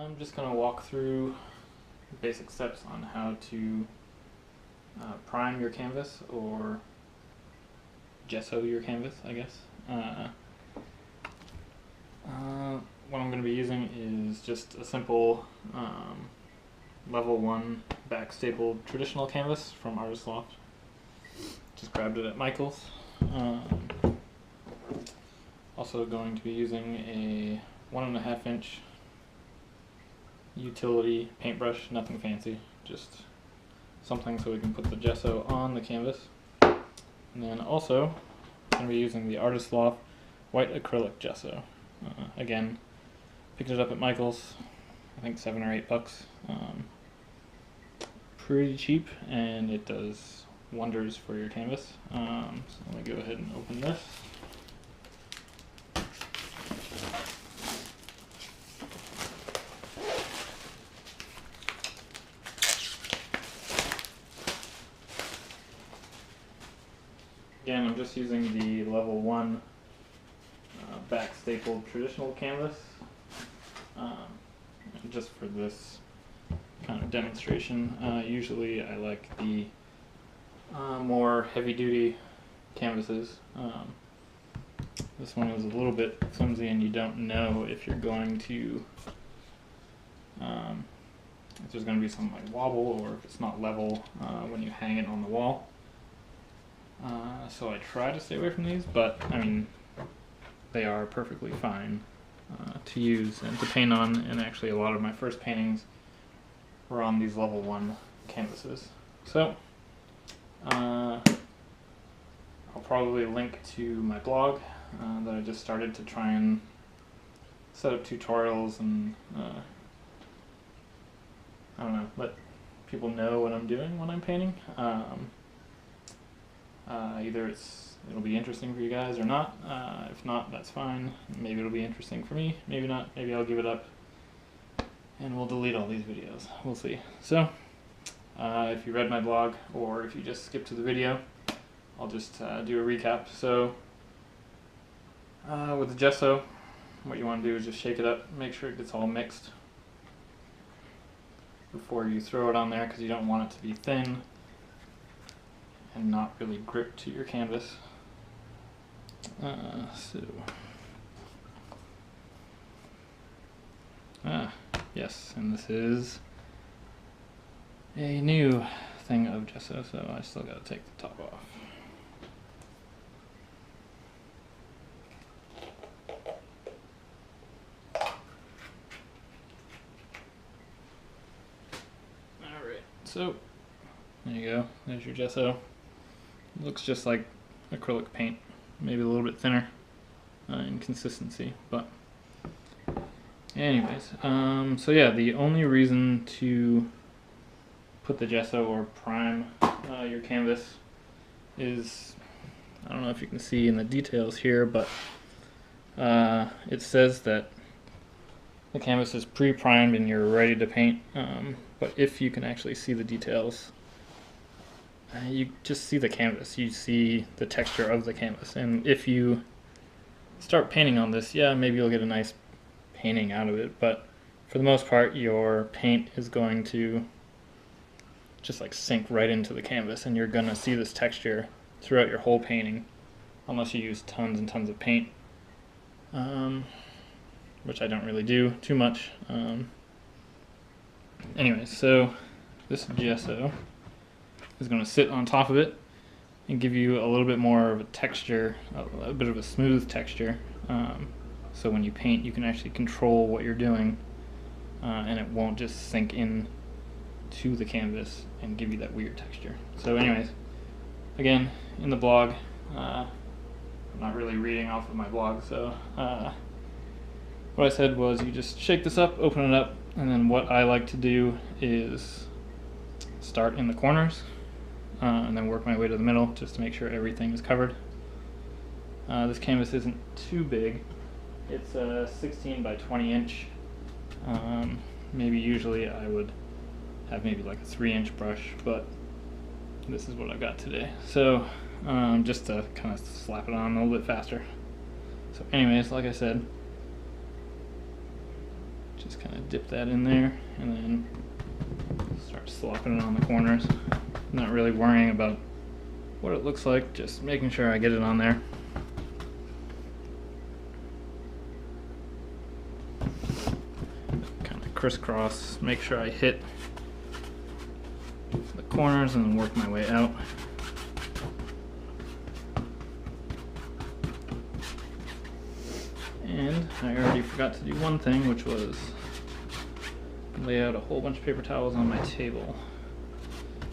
I'm just going to walk through basic steps on how to prime your canvas, or gesso your canvas, I guess. What I'm going to be using is just a simple level 1 back stapled traditional canvas from Loft. Just grabbed it at Michael's. Also going to be using a 1.5 inch utility paintbrush, nothing fancy, just something so we can put the gesso on the canvas. And then also I'm going to be using the Loft white acrylic gesso. Again, picked it up at Michael's, I think $7 or $8. Pretty cheap, and it does wonders for your canvas. So let me go ahead and open this. Again, I'm just using the level 1 back stapled traditional canvas just for this kind of demonstration. Usually I like the more heavy-duty canvases. This one is a little bit flimsy, and you don't know if you're going to if there's going to be some like wobble, or if it's not level when you hang it on the wall. So I try to stay away from these, but I mean, they are perfectly fine to use and to paint on, and actually a lot of my first paintings were on these level 1 canvases. So I'll probably link to my blog that I just started to try and set up tutorials and I don't know, let people know what I'm doing when I'm painting. Either it'll be interesting for you guys or not. If not, that's fine. Maybe it'll be interesting for me, maybe not. Maybe I'll give it up and we'll delete all these videos. We'll see. So if you read my blog, or if you just skip to the video, I'll just do a recap. So with the gesso, what you want to do is just shake it up, make sure it gets all mixed before you throw it on there, because you don't want it to be thin and not really grip to your canvas. Yes, and this is a new thing of gesso, so I still got to take the top off. Alright, so there you go, there's your gesso. It looks just like acrylic paint, maybe a little bit thinner in consistency, but anyways, so yeah, the only reason to put the gesso or prime your canvas is, I don't know if you can see in the details here, but it says that the canvas is pre-primed and you're ready to paint, but if you can actually see the details, you just see the canvas, you see the texture of the canvas, and if you start painting on this, yeah, maybe you'll get a nice painting out of it, but for the most part your paint is going to just like sink right into the canvas, and you're gonna see this texture throughout your whole painting unless you use tons and tons of paint, which I don't really do too much. Anyways, so this gesso is going to sit on top of it and give you a little bit more of a texture, a bit of a smooth texture, so when you paint you can actually control what you're doing, and it won't just sink in to the canvas and give you that weird texture. So anyways, again, in the blog, I'm not really reading off of my blog, so what I said was you just shake this up, open it up, and then what I like to do is start in the corners and then work my way to the middle just to make sure everything is covered. This canvas isn't too big. It's a 16 by 20 inch. Maybe usually I would have maybe like a 3-inch brush, but this is what I've got today. So just to kind of slap it on a little bit faster. So anyways, like I said, Just kind of dip that in there and then start slopping it on the corners. Not really worrying about what it looks like, just making sure I get it on there. Kind of crisscross, make sure I hit the corners and then work my way out. And I already forgot to do one thing, which was lay out a whole bunch of paper towels on my table,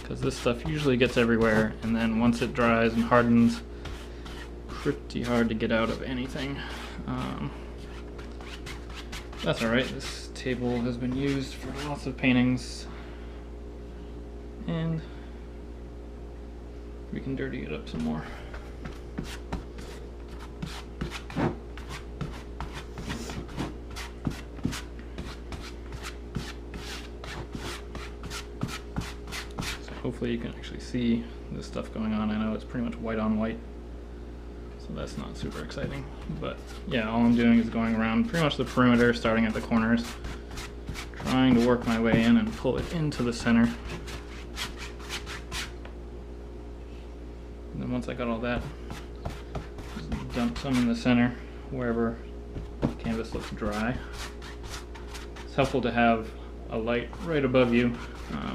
because this stuff usually gets everywhere, and then once it dries and hardens, pretty hard to get out of anything. That's alright, this table has been used for lots of paintings, and we can dirty it up some more. Hopefully you can actually see this stuff going on. I know it's pretty much white on white, so that's not super exciting. But yeah, all I'm doing is going around pretty much the perimeter, starting at the corners, trying to work my way in and pull it into the center. And then once I got all that, just dump some in the center wherever the canvas looks dry. It's helpful to have a light right above you,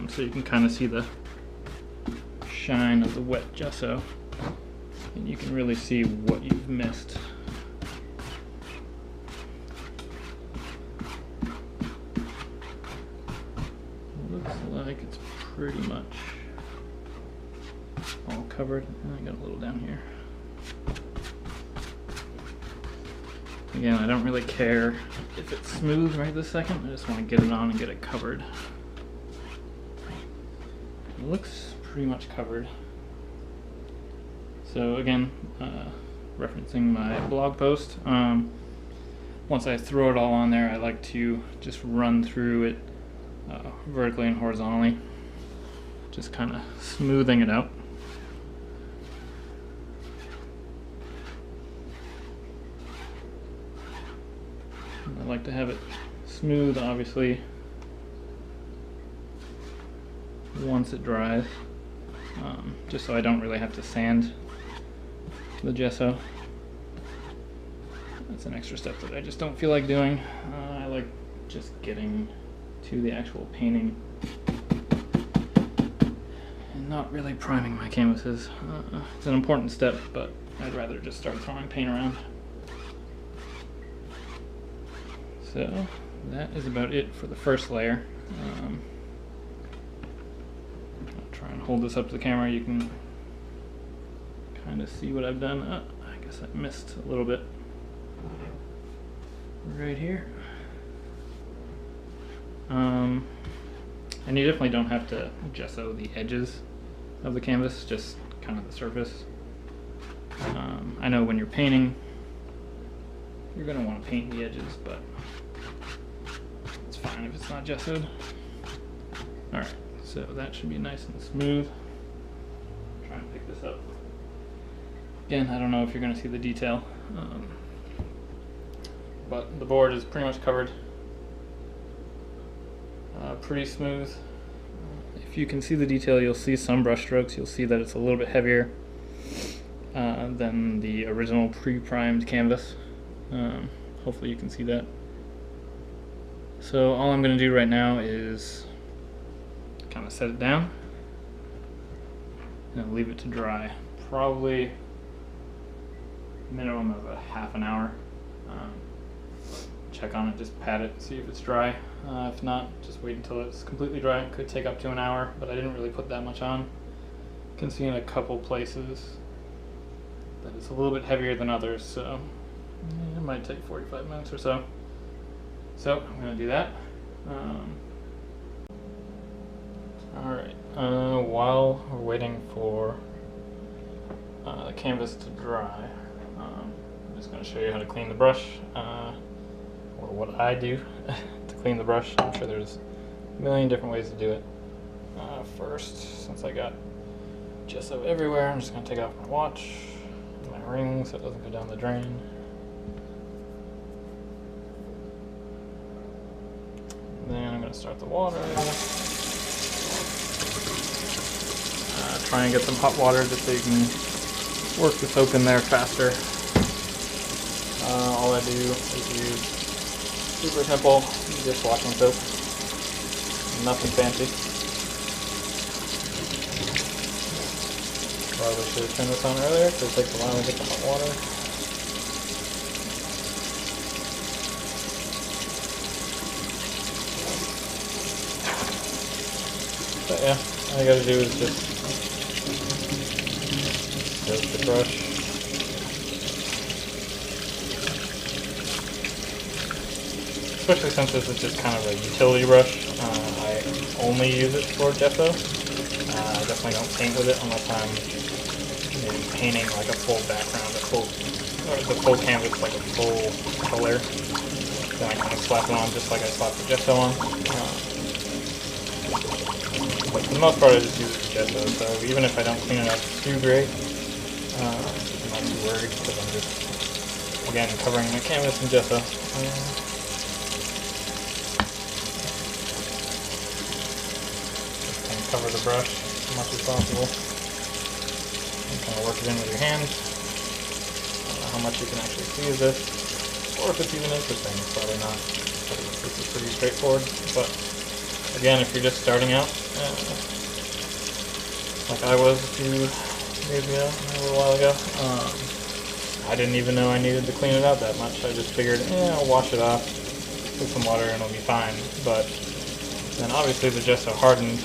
so you can kind of see the shine of the wet gesso, and you can really see what you've missed. Looks like it's pretty much all covered. I got a little down here. Again, I don't really care if it's smooth right this second. I just want to get it on and get it covered. It looks pretty much covered. So again, referencing my blog post, once I throw it all on there, I like to just run through it vertically and horizontally, just kind of smoothing it out. I like to have it smooth, obviously, once it dries, just so I don't really have to sand the gesso. That's an extra step that I just don't feel like doing. I like just getting to the actual painting and not really priming my canvases. It's an important step, but I'd rather just start throwing paint around. So that is about it for the first layer. I'll try and hold this up to the camera. You can kind of see what I've done. I guess I missed a little bit right here. And you definitely don't have to gesso the edges of the canvas, just kind of the surface. I know when you're painting, you're going to want to paint the edges, but it's fine if it's not gessoed. Alright, so that should be nice and smooth. Try and pick this up. Again, I don't know if you're going to see the detail, but the board is pretty much covered. Pretty smooth. If you can see the detail, you'll see some brush strokes. You'll see that it's a little bit heavier than the original pre-primed canvas. Hopefully you can see that. So all I'm going to do right now is kind of set it down and leave it to dry. Probably minimum of a half an hour. Check on it, just pat it, see if it's dry. If not, just wait until it's completely dry. It could take up to an hour, but I didn't really put that much on. You can see in a couple places that it's a little bit heavier than others, so it might take 45 minutes or so. So I'm going to do that. Alright, while we're waiting for the canvas to dry, I'm just going to show you how to clean the brush, or what I do to clean the brush. I'm sure there's a million different ways to do it. First, since I got gesso everywhere, I'm just going to take off my watch, my ring, so it doesn't go down the drain. gonna start the water. Try and get some hot water just so you can work the soap in there faster. All I do is use super simple dishwashing soap. Nothing fancy. Probably should have turned this on earlier because it takes a while to get the hot water. But yeah, all you gotta do is just soak the brush. Especially since this is just kind of a utility brush. I only use it for gesso. I definitely don't paint with it unless I'm maybe painting like a full background, the full canvas, like a full color. Then I kind of slap it on just like I slap the gesso on. But for the most part I just use it for gesso, so even if I don't clean it up too great, I'm not too worried because I'm just, again, covering my canvas in gesso. Cover the brush as much as possible and kind of work it in with your hands. I don't know how much you can actually see of this, or if it's even interesting. It's probably not. This is pretty straightforward, but again, if you're just starting out, like I was a few years ago, a little while ago, I didn't even know I needed to clean it out that much. I just figured, I'll wash it off with some water and it'll be fine. But then obviously the gesso hardened.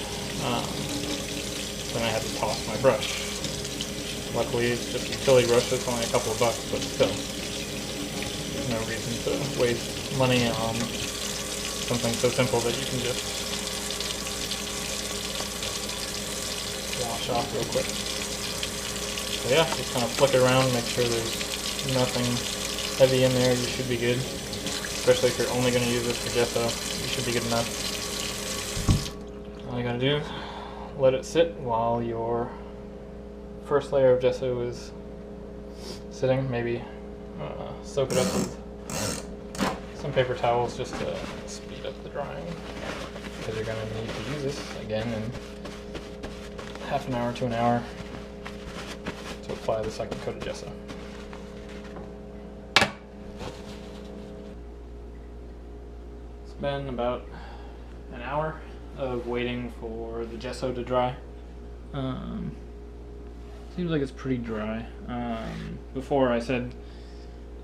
Then I had to toss my brush. Luckily, it's just a utility brush, so it's only a couple of bucks, but still, there's no reason to waste money on something so simple that you can just wash off real quick. So yeah, just kind of flick it around, make sure there's nothing heavy in there. You should be good, especially if you're only going to use this for gesso. You should be good enough. All you gotta do, let it sit while your first layer of gesso is sitting. Maybe soak it up with some paper towels just to speed up the drying, because you're gonna need to use this again in half an hour to an hour to apply the second coat of gesso. It's been about an hour of waiting for the gesso to dry. Seems like it's pretty dry. Before I said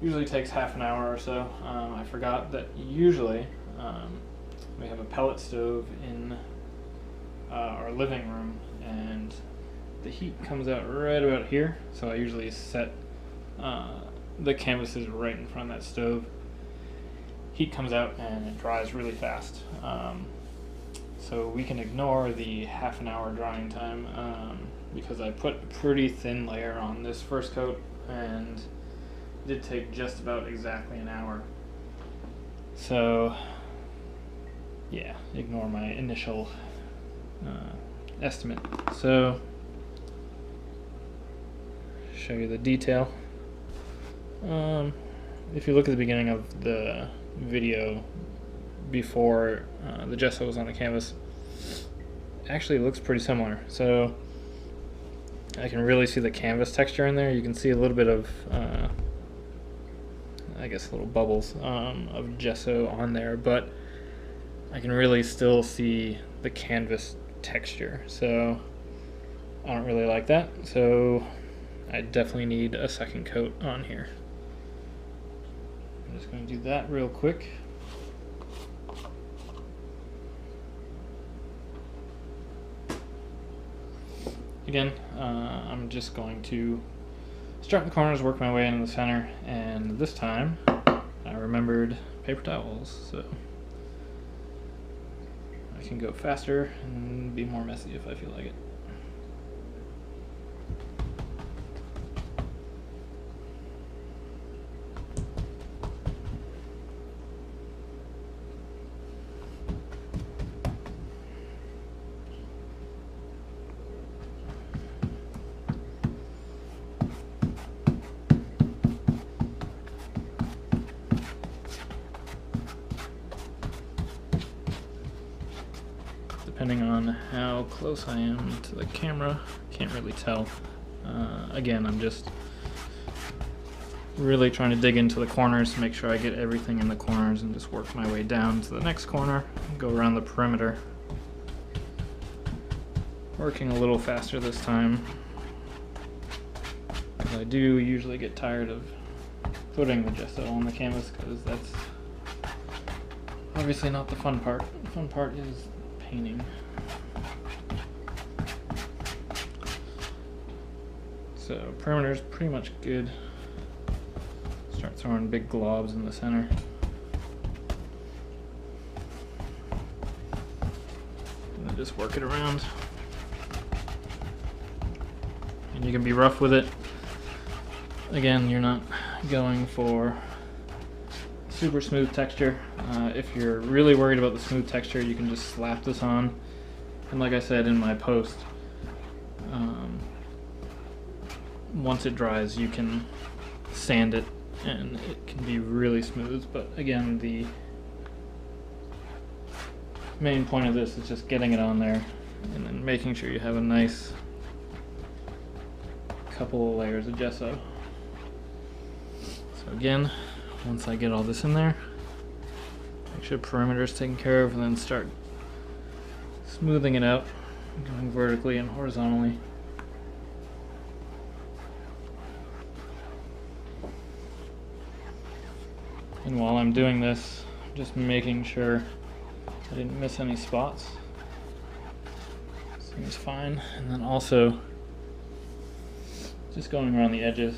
usually takes half an hour or so. I forgot that usually we have a pellet stove in our living room, and the heat comes out right about here, so I usually set the canvases right in front of that stove. Heat comes out and it dries really fast. So we can ignore the half an hour drying time because I put a pretty thin layer on this first coat, and it did take just about exactly an hour. So yeah, ignore my initial estimate. So show you the detail. If you look at the beginning of the video before the gesso was on the canvas, actually it looks pretty similar. So I can really see the canvas texture in there. You can see a little bit of I guess little bubbles of gesso on there, but I can really still see the canvas texture. So I don't really like that, so I definitely need a second coat on here. I'm just going to do that real quick. Again, I'm just going to start in the corners, work my way into the center, and this time I remembered paper towels, so I can go faster and be more messy if I feel like it. depending on how close I am to the camera. Can't really tell. Again, I'm just really trying to dig into the corners to make sure I get everything in the corners and just work my way down to the next corner and go around the perimeter. Working a little faster this time, because I do usually get tired of putting the gesso on the canvas, because that's obviously not the fun part. The fun part is painting. So perimeter's pretty much good. Start throwing big globs in the center. And then just work it around. And you can be rough with it. Again, you're not going for super smooth texture. If you're really worried about the smooth texture, you can just slap this on. And like I said in my post, once it dries, you can sand it and it can be really smooth. But again, the main point of this is just getting it on there and then making sure you have a nice couple of layers of gesso. So again, once I get all this in there, make sure perimeter is taken care of, and then start smoothing it out, going vertically and horizontally. And while I'm doing this, just making sure I didn't miss any spots. Seems fine. And then also just going around the edges,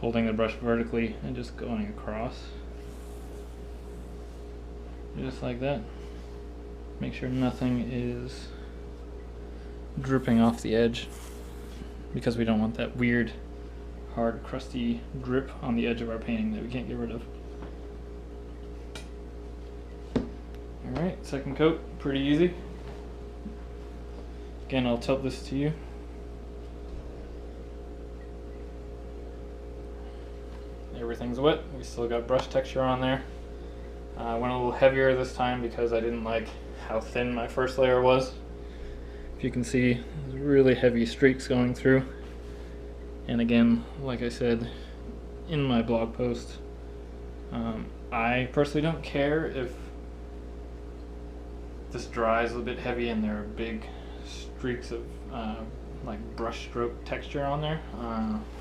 holding the brush vertically and just going across, just like that. Make sure nothing is dripping off the edge, because we don't want that weird hard crusty drip on the edge of our painting that we can't get rid of. Alright, second coat, pretty easy. Again, I'll tilt this to you. Everything's wet. We still got brush texture on there. I went a little heavier this time because I didn't like how thin my first layer was. If you can see, there's really heavy streaks going through. And again, like I said in my blog post, I personally don't care if this dries a bit heavy and there are big streaks of like brush stroke texture on there.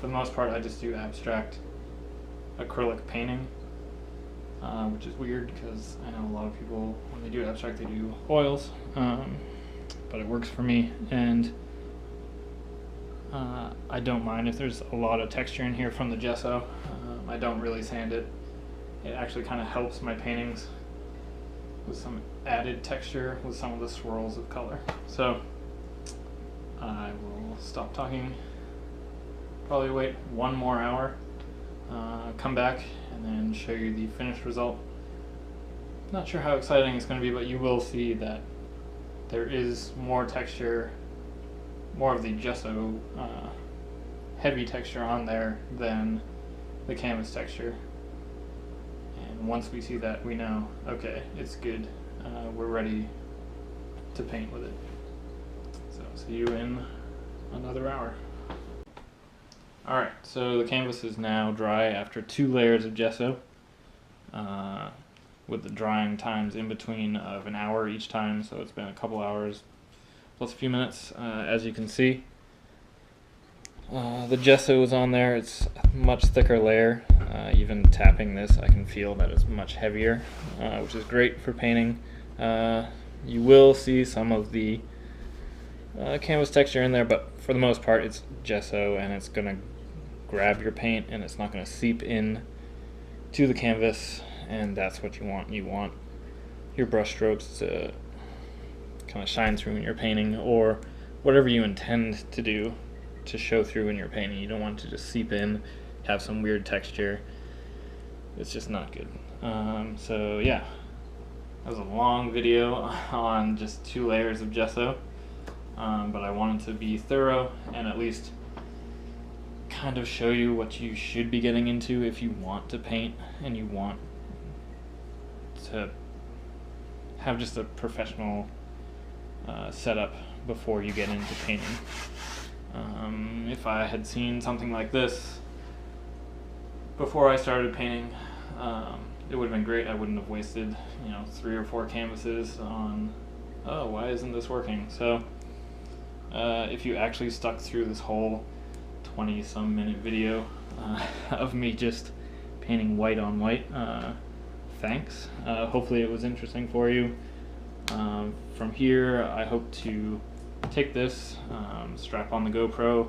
For the most part, I just do abstract acrylic painting, which is weird because I know a lot of people, when they do abstract, they do oils, but it works for me. And I don't mind if there's a lot of texture in here from the gesso. I don't really sand it. It actually kind of helps my paintings with some added texture with some of the swirls of color. So I will stop talking, probably wait 1 more hour, come back and then show you the finished result. Not sure how exciting it's going to be, but you will see that there is more texture, more of the gesso heavy texture on there than the canvas texture. And once we see that, we know, okay, it's good. We're ready to paint with it. So see you in another hour. Alright, so the canvas is now dry after 2 layers of gesso, with the drying times in between of an hour each time, so it's been a couple hours plus a few minutes. As you can see, the gesso is on there. It's a much thicker layer. Even tapping this, I can feel that it's much heavier, which is great for painting. You will see some of the canvas texture in there, but for the most part it's gesso, and it's going to grab your paint and it's not going to seep in to the canvas, and that's what you want. You want your brush strokes to kind of shine through in your painting, or whatever you intend to do to show through in your painting. You don't want it to just seep in, have some weird texture. It's just not good. So yeah, that was a long video on just 2 layers of gesso, but I wanted to be thorough and at least kind of show you what you should be getting into if you want to paint and you want to have just a professional setup before you get into painting. If I had seen something like this before I started painting, it would have been great. I wouldn't have wasted 3 or 4 canvases on, oh, why isn't this working? So if you actually stuck through this whole 20-some minute video of me just painting white on white, thanks. Hopefully it was interesting for you. From here, I hope to take this, strap on the GoPro,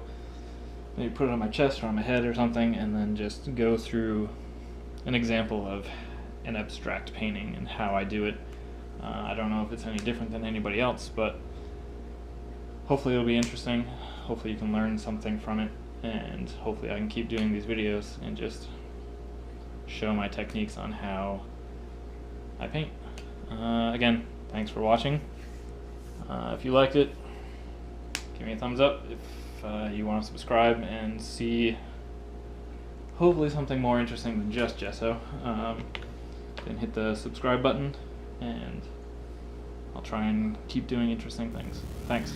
maybe put it on my chest or on my head or something, and then just go through an example of an abstract painting and how I do it. I don't know if it's any different than anybody else, but hopefully it'll be interesting. Hopefully you can learn something from it, and hopefully I can keep doing these videos and just show my techniques on how I paint. Again, thanks for watching. If you liked it, give me a thumbs up. If you want to subscribe and see hopefully something more interesting than just gesso, then hit the subscribe button, and I'll try and keep doing interesting things. Thanks.